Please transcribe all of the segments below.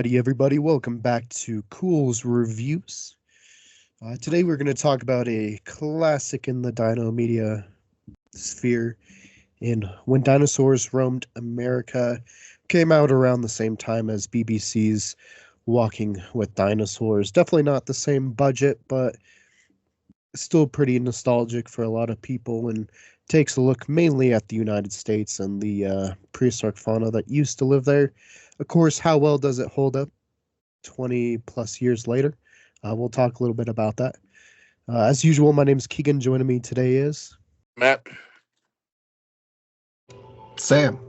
Alrighty, everybody, welcome back to Culz Reviews. Today we're going to talk about a classic in the dino media sphere in When Dinosaurs Roamed America. Came out around the same time as BBC's Walking with Dinosaurs. Definitely not the same budget, but still pretty nostalgic for a lot of people, and takes a look mainly at the United States and the prehistoric fauna that used to live there. Of course, how well does it hold up 20 plus years later? We'll talk a little bit about that. As usual, my name is Keegan. Joining me today is Matt. Sam.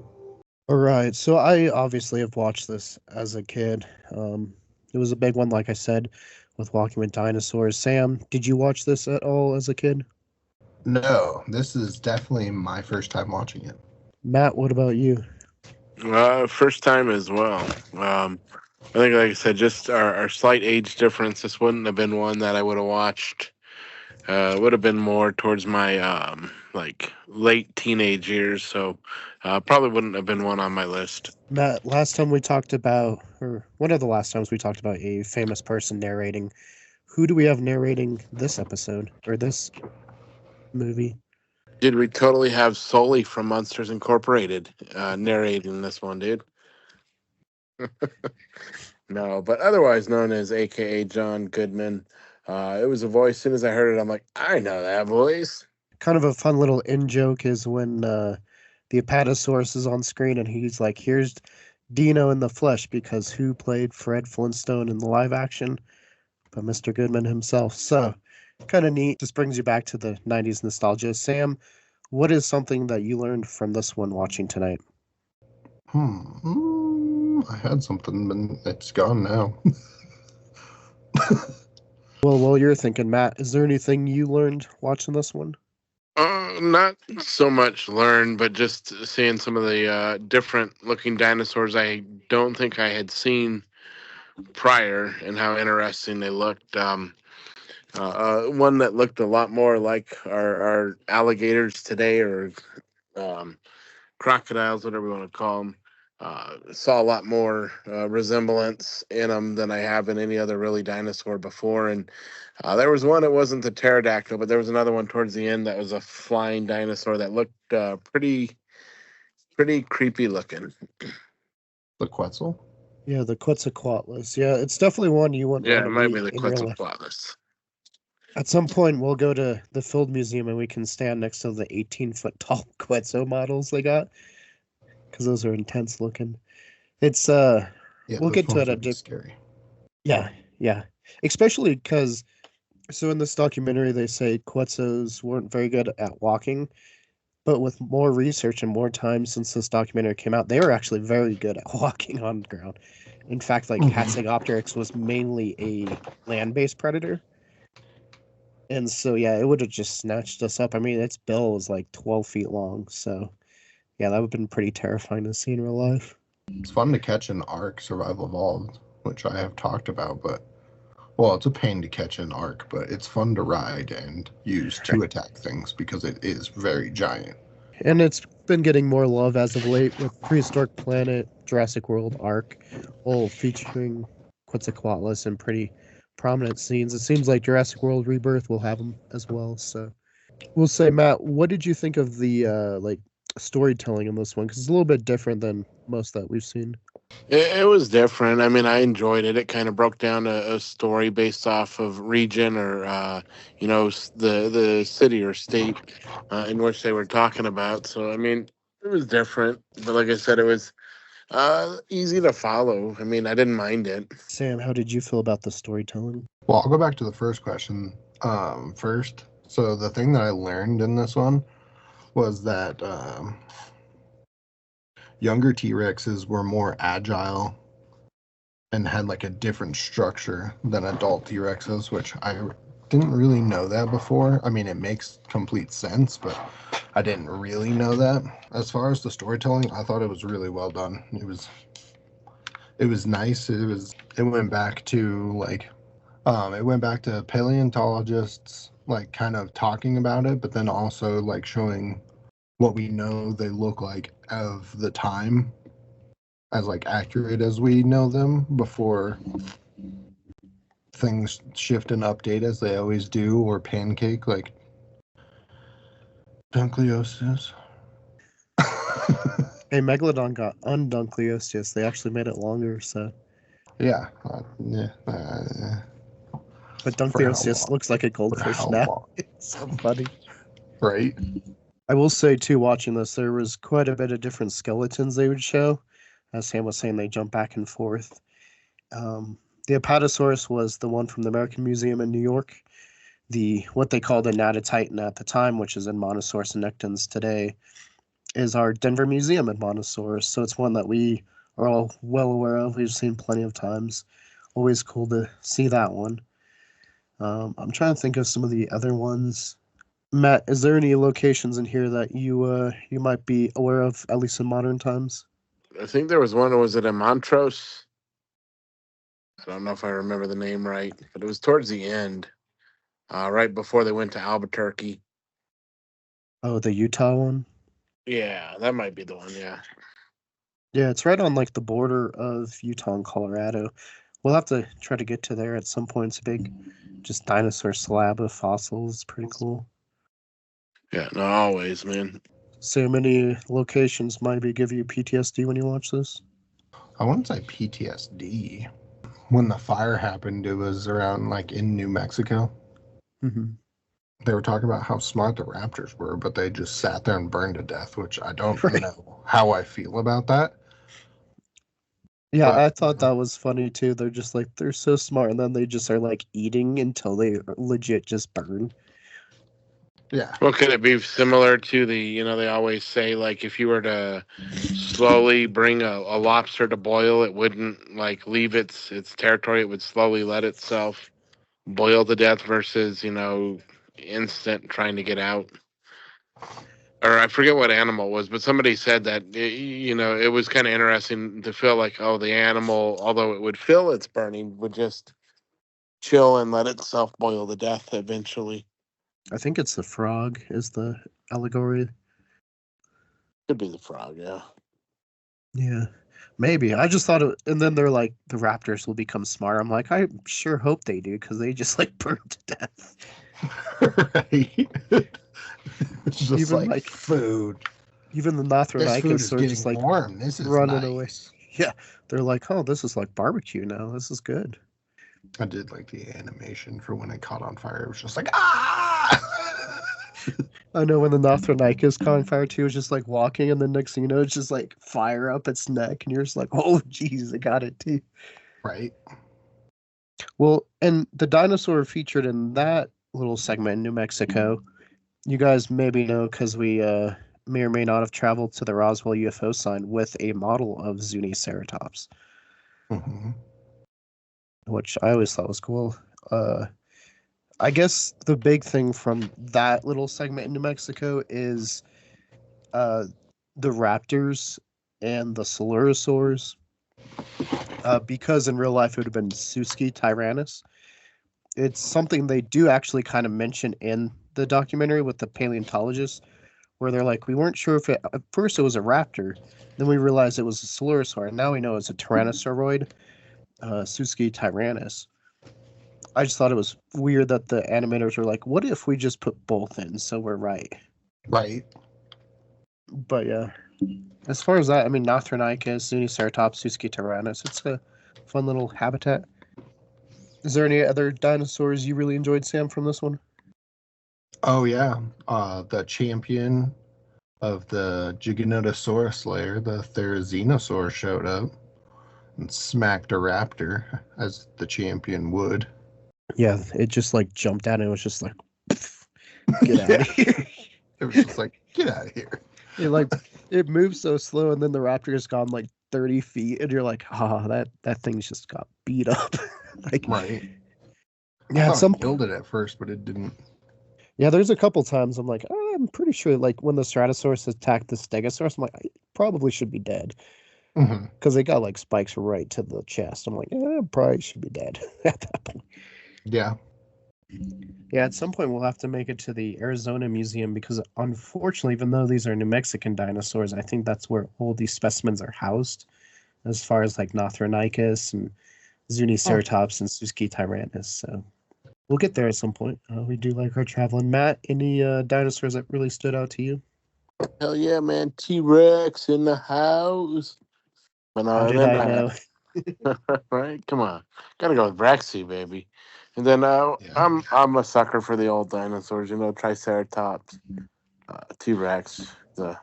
All right, so I obviously have watched this as a kid. It was a big one, like I said, with Walking with Dinosaurs. Sam, did you watch this at all as a kid? No, this is definitely my first time watching it. Matt, what about you? First time as well. I think, like I said, just our slight age difference. This wouldn't have been one that I would have watched. It would have been more towards my late teenage years, so probably wouldn't have been one on my list. Matt, last time we talked about, or one of the last times we talked about a famous person narrating. Who do we have narrating this episode, or this movie? Did we totally have Sully from Monsters Incorporated narrating this one, dude? No, but otherwise known as AKA John Goodman. It was a voice. As soon as I heard it, I'm like, I know that voice. Kind of a fun little in-joke is when the Apatosaurus is on screen and he's like, here's Dino in the flesh, because who played Fred Flintstone in the live action? But Mr. Goodman himself. So, kind of neat. Just brings you back to the 90s nostalgia. Sam, what is something that you learned from this one watching tonight? I had something, but it's gone now. Well, while you're thinking, Matt, is there anything you learned watching this one? Not so much learned, but just seeing some of the different looking dinosaurs I don't think I had seen prior, and how interesting they looked. One that looked a lot more like our alligators today, or crocodiles, whatever you want to call them. Saw a lot more resemblance in them than I have in any other really dinosaur before. And there was one, it wasn't the pterodactyl, but there was another one towards the end that was a flying dinosaur that looked pretty creepy looking. The Quetzal? Yeah, the Quetzalcoatlus. Yeah, it's definitely one you want. Yeah, it might be meet the in real life. Quetzalcoatlus. At some point, we'll go to the Field Museum and we can stand next to the 18-foot tall Quetzal models they got, because those are intense looking. It's Yeah, we'll get to it a bit scary. Yeah, especially because so in this documentary they say Quetzals weren't very good at walking, but with more research and more time since this documentary came out, they were actually very good at walking on the ground. In fact, like Hatzegopteryx was mainly a land-based predator. And so, yeah, it would have just snatched us up. I mean, its bill was like 12 feet long. So, yeah, that would have been pretty terrifying to see in real life. It's fun to catch an ARK Survival Evolved, which I have talked about, but, well, it's a pain to catch an ARK, but it's fun to ride and use to attack things because it is very giant. And it's been getting more love as of late with Prehistoric Planet, Jurassic World, ARK, all featuring Quetzalcoatlus in pretty prominent scenes. It seems like Jurassic World Rebirth will have them as well. So we'll say, Matt, what did you think of the storytelling in this one? Because it's a little bit different than most that we've seen. It was different. I mean, I enjoyed it. It kind of broke down a story based off of region, or the city or state in which they were talking about. So, I mean, it was different. But like I said, it was easy to follow. I mean, I didn't mind it. Sam, how did you feel about the storytelling? Well, I'll go back to the first question first. So the thing that I learned in this one was that younger T-Rexes were more agile and had like a different structure than adult T-Rexes, which I didn't really know that before. I mean, it makes complete sense, but I didn't really know that. As far as the storytelling, I thought it was really well done. It was nice. It went back to paleontologists like kind of talking about it, but then also like showing what we know they look like of the time as like accurate as we know them before things shift and update as they always do, or pancake like Dunkleosis. Hey, Megalodon got undunkleosteus. They actually made it longer, so. Yeah. But For how Dunkleosteus long? looks like a For goldfish how now. long? It's so funny. Right? I will say, too, watching this, there was quite a bit of different skeletons they would show. As Sam was saying, they jump back and forth. The Apatosaurus was the one from the American Museum in New York. What they called the Natatitan at the time, which is in Monosaurus and Nectons today, is our Denver Museum in Monosaurus. So it's one that we are all well aware of. We've seen plenty of times. Always cool to see that one. I'm trying to think of some of the other ones. Matt, is there any locations in here that you might be aware of, at least in modern times? I think there was one. Was it in Montrose? I don't know if I remember the name right, but it was towards the end, right before they went to Albuquerque. Oh, the Utah one? Yeah, that might be the one. Yeah. Yeah, it's right on like the border of Utah and Colorado. We'll have to try to get to there at some point. It's a big, just dinosaur slab of fossils. It's pretty cool. Yeah, no, always, man. So many locations maybe give you PTSD when you watch this? I wouldn't say PTSD. When the fire happened, it was around like in New Mexico. Mm-hmm. They were talking about how smart the raptors were, but they just sat there and burned to death, which I don't Right. know how I feel about that. Yeah, But, I thought that was funny too. They're just like, they're so smart, and then they just are like eating until they legit just burn. Yeah. Well, could it be similar to they always say, like, if you were to slowly bring a lobster to boil, it wouldn't, like, leave its territory. It would slowly let itself boil to death versus, instant trying to get out. Or I forget what animal it was, but somebody said that, it was kind of interesting to feel like, oh, the animal, although it would feel it's burning, would just chill and let itself boil to death eventually. I think it's the frog is the allegory. Could be the frog, yeah. Yeah, maybe. I just thought it, and then they're like, the raptors will become smart. I'm like, I sure hope they do, because they just like burn to death. Right. It's just Even, like food. Even the This food Nothronychus is are getting just like warm. This is running nice. away. Yeah, they're like, oh, this is like barbecue now. This is good. I did like the animation for when it caught on fire. It was just like, ah! I know when the Nothronychus caught on fire too, it's just like walking, and then next thing you know, it's just like fire up its neck, and you're just like, oh, geez, it got it too. Right. Well, and the dinosaur featured in that little segment in New Mexico, you guys maybe know because we may or may not have traveled to the Roswell UFO sign with a model of Zuniceratops, Mm-hmm. which I always thought was cool. I guess the big thing from that little segment in New Mexico is the raptors and the Silurosaurs, because in real life it would have been Suski tyrannus. It's something they do actually kind of mention in the documentary with the paleontologists, where they're like, we weren't sure if at first it was a raptor, then we realized it was a Silurosaur, and now we know it's a tyrannosauroid, Suski tyrannus. I just thought it was weird that the animators were like, what if we just put both in so we're right? Right. But yeah, as far as that, I mean, Nothronychus, Zuniceratops, Suski tyrannus, it's a fun little habitat. Is there any other dinosaurs you really enjoyed, Sam, from this one? Oh, yeah. The champion of the Giganotosaurus layer, the Therizinosaur, showed up and smacked a raptor, as the champion would. Yeah, it just like jumped out and it was just like, get out of here. It was just like, get out of here. It moves so slow, and then the raptor has gone like 30 feet, and you're like, that thing's just got beat up. Like, right. Yeah, I thought it killed it at first, but it didn't. Yeah, there's a couple times I'm like, I'm pretty sure, like when the Stratosaurus attacked the Stegosaurus, I'm like, I probably should be dead. Because they got like spikes right to the chest. I'm like, probably should be dead at that point. Yeah. Yeah, at some point we'll have to make it to the Arizona Museum, because unfortunately, even though these are New Mexican dinosaurs, I think that's where all these specimens are housed. as far as like Nothronicus and Zuniceratops and Suski So we'll get there at some point. We do like our traveling. Matt, any dinosaurs that really stood out to you? Hell yeah, man. T-Rex in the house. But How no, and did then I know? right? Come on. Gotta go with Rexy, baby. And then Yeah. I'm a sucker for the old dinosaurs, Triceratops, T-Rex, the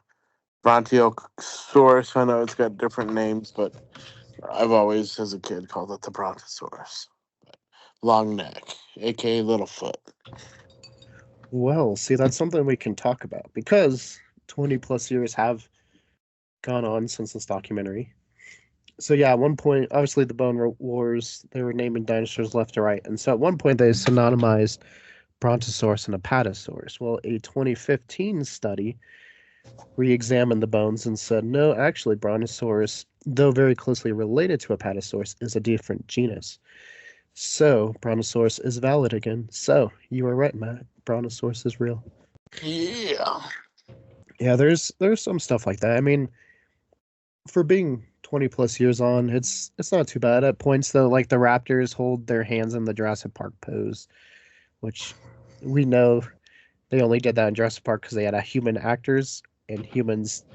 Brontosaurus. I know it's got different names, but I've always, as a kid, called it the Brontosaurus. Long neck, aka Littlefoot. Well, see, that's something we can talk about because 20 plus years have gone on since this documentary. So yeah, at one point, obviously the Bone Wars, they were naming dinosaurs left to right. And so at one point they synonymized Brontosaurus and Apatosaurus. Well, a 2015 study re-examined the bones and said, no, actually Brontosaurus, though very closely related to Apatosaurus, is a different genus. So Brontosaurus is valid again. So you were right, Matt. Brontosaurus is real. Yeah. Yeah, there's some stuff like that. I mean, for being 20 plus years on, it's not too bad. At points though, like the Raptors hold their hands in the Jurassic Park pose, which we know they only did that in Jurassic Park because they had human actors and humans,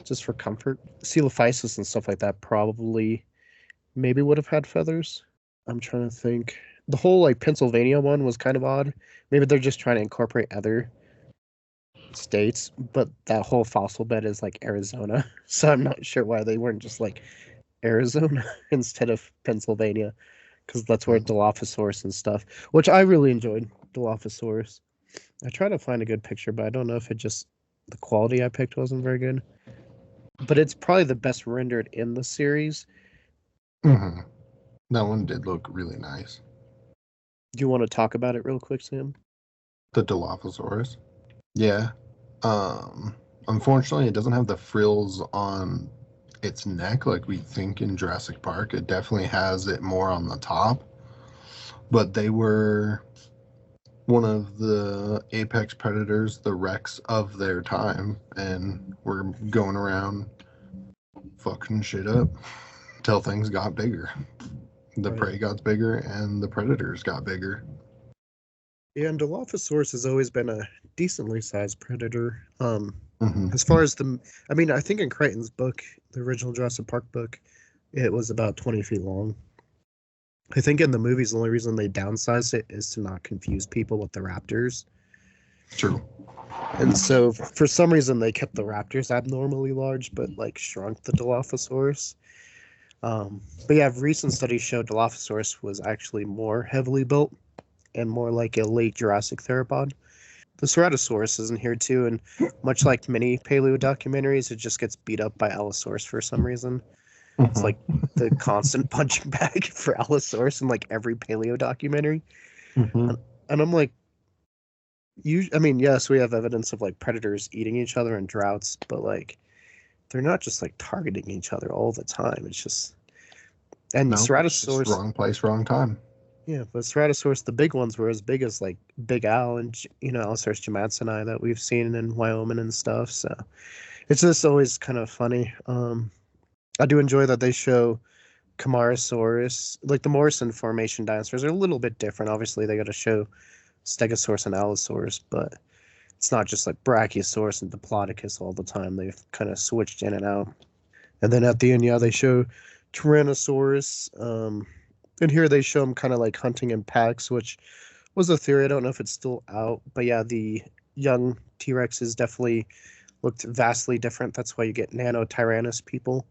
just for comfort. Coelophysis and stuff like that probably maybe would have had feathers. I'm trying to think. The whole like Pennsylvania one was kind of odd. Maybe they're just trying to incorporate other states, but that whole fossil bed is like Arizona. So I'm not sure why they weren't just like Arizona instead of Pennsylvania, because that's where Dilophosaurus and stuff, which I really enjoyed. Dilophosaurus. I tried to find a good picture, but I don't know if it just the quality I picked wasn't very good. But it's probably the best rendered in the series. Mm-hmm. That one did look really nice. Do you want to talk about it real quick, Sam? The Dilophosaurus. Yeah. Unfortunately, it doesn't have the frills on its neck like we think in Jurassic Park. It definitely has it more on the top. But they were one of the apex predators, the Rex of their time, and were going around fucking shit up until things got bigger. The prey got bigger and the predators got bigger. Yeah, and Dilophosaurus has always been a decently sized predator. As far as I think in Crichton's book, the original Jurassic Park book, it was about 20 feet long. I think in the movies, the only reason they downsized it is to not confuse people with the raptors. True. And so for some reason, they kept the raptors abnormally large, but like shrunk the Dilophosaurus. But yeah, recent studies show Dilophosaurus was actually more heavily built and more like a late Jurassic theropod. The Ceratosaurus is in here too, and much like many paleo documentaries, it just gets beat up by Allosaurus for some reason. It's like the constant punching bag for Allosaurus in like every paleo documentary. And I'm like, yes, we have evidence of like predators eating each other in droughts, but like they're not just like targeting each other all the time. It's just Ceratosaurus, just wrong place, wrong time. Yeah, but Ceratosaurus, the big ones were as big as like Big Al and Allosaurus jamatsoni that we've seen in Wyoming and stuff. So it's just always kind of funny. I do enjoy that they show Camarasaurus, like the Morrison Formation dinosaurs are a little bit different. Obviously, they got to show Stegosaurus and Allosaurus, but it's not just like Brachiosaurus and Diplodocus all the time. They've kind of switched in and out. And then at the end, they show Tyrannosaurus. And here they show them kind of like hunting in packs, which was a theory. I don't know if it's still out, but yeah, the young T-Rexes definitely looked vastly different. That's why you get Nano-Tyrannus people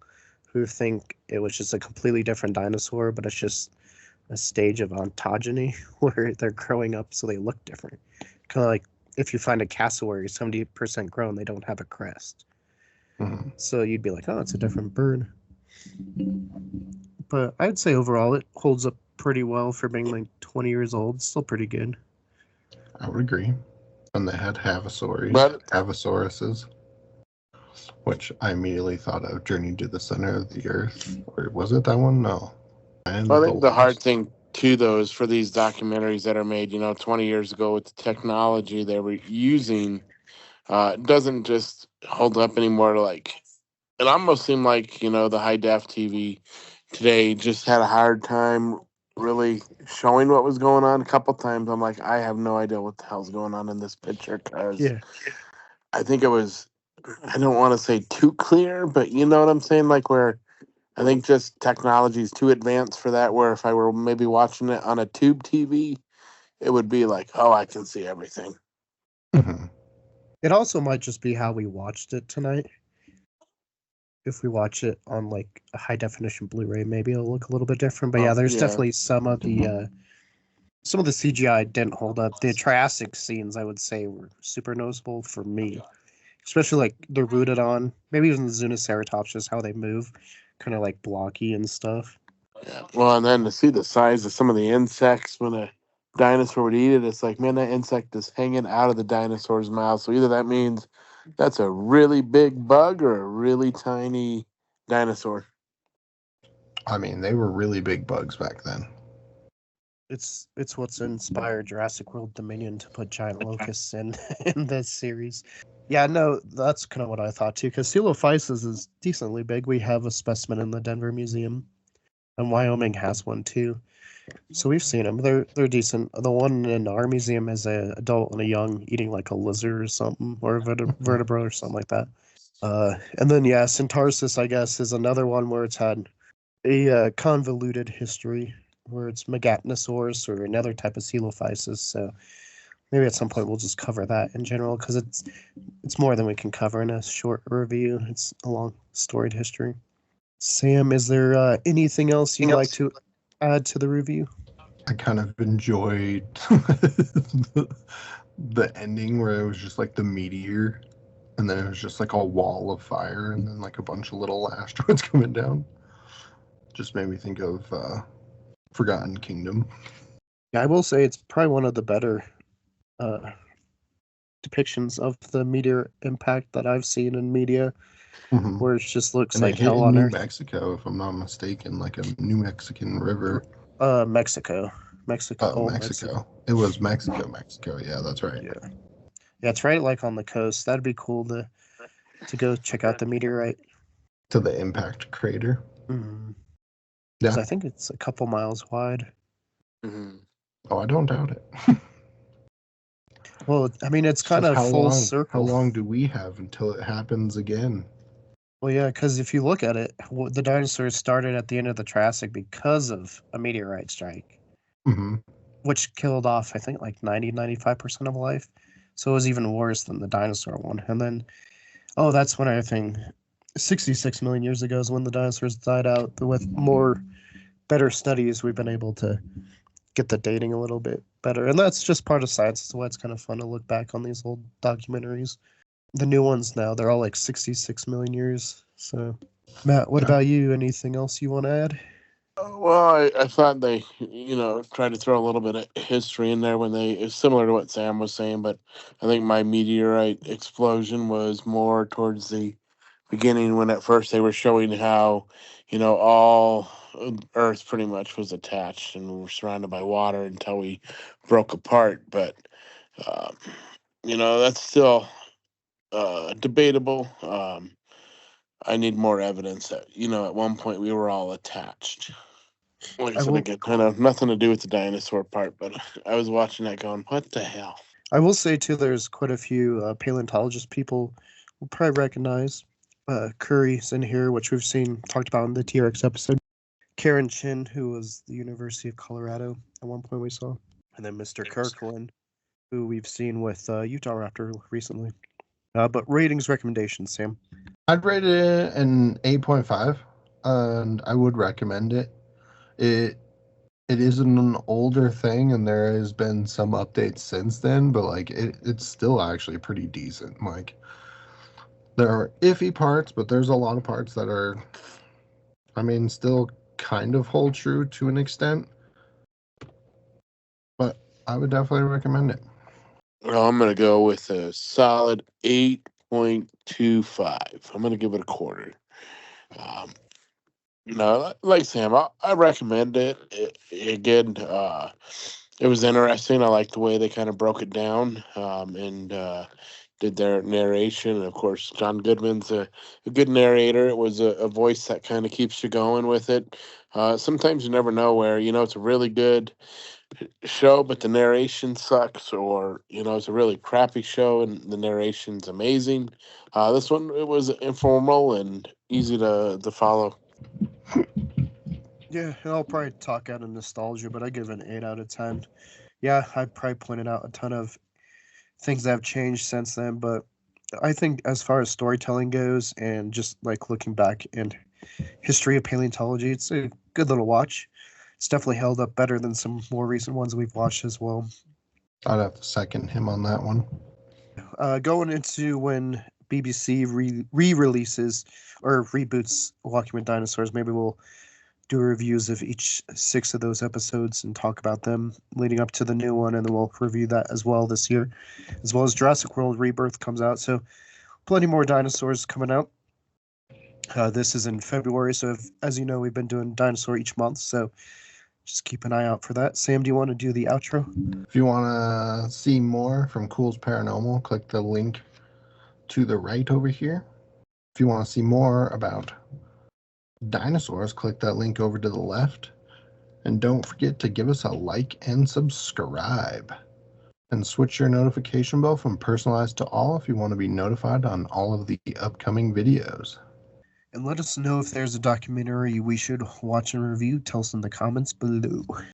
who think it was just a completely different dinosaur, but it's just a stage of ontogeny where they're growing up so they look different. Kind of like if you find a cassowary 70% grown, they don't have a crest. So you'd be like, oh, it's a different bird. But I'd say overall it holds up pretty well for being like 20 years old. It's still pretty good. I would agree. And they had Avasauruses, which I immediately thought of Journey to the Center of the Earth. Or was it that one? No. I think the hard thing too, though, is for these documentaries that are made, 20 years ago with the technology they were using, doesn't just hold up anymore to like it almost seemed like, the high def TV today just had a hard time really showing what was going on. A couple times I'm like, I have no idea what the hell's going on in this picture, because Yeah. I think it was, I don't want to say too clear, but you know what I'm saying? Like, where I think just technology is too advanced for that, where if I were maybe watching it on a tube TV, it would be like, oh, I can see everything. Mhm. It also might just be how we watched it tonight. If we watch it on like a high definition Blu-ray, maybe it'll look a little bit different. But yeah, there's definitely some of the CGI didn't hold up. The Triassic scenes, I would say, were super noticeable for me, especially like they're rooted on maybe even the Zuniceratops, just how they move, kind of like blocky and stuff. Yeah. Well, and then to see the size of some of the insects when a dinosaur would eat it, it's like, man, that insect is hanging out of the dinosaur's mouth. So either that means that's a really big bug or a really tiny dinosaur. I mean, they were really big bugs back then. It's what's inspired Jurassic World Dominion to put giant locusts in in this series. Yeah, no, that's kind of what I thought too. Because Coelophysis is decently big. We have a specimen in the Denver Museum, and Wyoming has one too. So we've seen them. They're decent. The one in our museum is an adult and a young eating like a lizard or something, or a vertebra or something like that. And then yeah, Centauris, I guess, is another one where it's had a convoluted history, where it's Megatnosaurus or another type of Coelophysis. So maybe at some point we'll just cover that in general, because it's more than we can cover in a short review. It's a long storied history. Sam, is there anything else you'd like to add to the review? I kind of enjoyed the ending where it was just like the meteor, and then it was just like a wall of fire, and then like a bunch of little asteroids coming down. Just made me think of Forgotten Kingdom. Yeah, I will say it's probably one of the better depictions of the meteor impact that I've seen in media, Mhm. where it just looks And like it hit hell in on New earth. Mexico, if I'm not mistaken, like a New Mexican river. Mexico. Oh, Mexico. It was Mexico. Yeah, that's right. Yeah. Yeah, it's right like on the coast. That'd be cool to go check out the meteorite. To the impact crater. Mm. Yeah. I think it's a couple miles wide. Mm-hmm. Oh, I don't doubt it. Well, I mean, it's kind of full circle. How long do we have until it happens again? Well, yeah, because if you look at it, the dinosaurs started at the end of the Triassic because of a meteorite strike, Mm-hmm. which killed off, I think, like 95% of life. So it was even worse than the dinosaur one. And then, that's when I think 66 million years ago is when the dinosaurs died out. With better studies, we've been able to get the dating a little bit better. And that's just part of science. That's why it's kind of fun to look back on these old documentaries. The new ones now, they're all like 66 million years. So, Matt, what about you? Anything else you want to add? Well, I thought they, tried to throw a little bit of history in there when it's similar to what Sam was saying, but I think my meteorite explosion was more towards the beginning, when at first they were showing how, all Earth pretty much was attached and we were surrounded by water until we broke apart. But, um, that's still debatable. I need more evidence that, at one point we were all attached. Like I said, again, kind of nothing to do with the dinosaur part, but I was watching that going, what the hell? I will say, too, there's quite a few paleontologist people will probably recognize. Curry's in here, which we've talked about in the T-Rex episode. Karen Chin, who was the University of Colorado at one point we saw. And then Mr. Kirkland, who we've seen with Utah Raptor recently. But ratings recommendations, Sam. I'd rate it an 8.5, and I would recommend it. It is an older thing, and there has been some updates since then, but like it's still actually pretty decent. Like, there are iffy parts, but there's a lot of parts that are, I mean, still kind of hold true to an extent. But I would definitely recommend it. Well, I'm going to go with a solid 8.25. I'm going to give it a quarter. Like Sam, I recommend it. Again, it was interesting. I like the way they kind of broke it down. And did their narration. And of course, John Goodman's a good narrator. It was a voice that kind of keeps you going with it. Sometimes you never know where, it's a really good show, but the narration sucks, or, it's a really crappy show and the narration's amazing. This one, it was informal and easy to follow. Yeah, and I'll probably talk out of nostalgia, but I give it an 8 out of 10. Yeah, I probably pointed out a ton of things that have changed since then, but I think as far as storytelling goes and just like looking back in history of paleontology, it's a good little watch. It's definitely held up better than some more recent ones we've watched as well. I'd have to second him on that one. Going into when BBC re-releases or reboots Walking with Dinosaurs, maybe we'll do reviews of each 6 of those episodes and talk about them leading up to the new one, and then we'll review that as well this year, as well as Jurassic World Rebirth comes out. So plenty more dinosaurs coming out. This is in February, so as you know, we've been doing dinosaur each month, so just keep an eye out for that. Sam, do you want to do the outro? If you want to see more from Culz Paranormal, click the link to the right over here. If you want to see more about dinosaurs, click that link over to the left. And don't forget to give us a like and subscribe. And switch your notification bell from personalized to all if you want to be notified on all of the upcoming videos. And let us know if there's a documentary we should watch and review. Tell us in the comments below.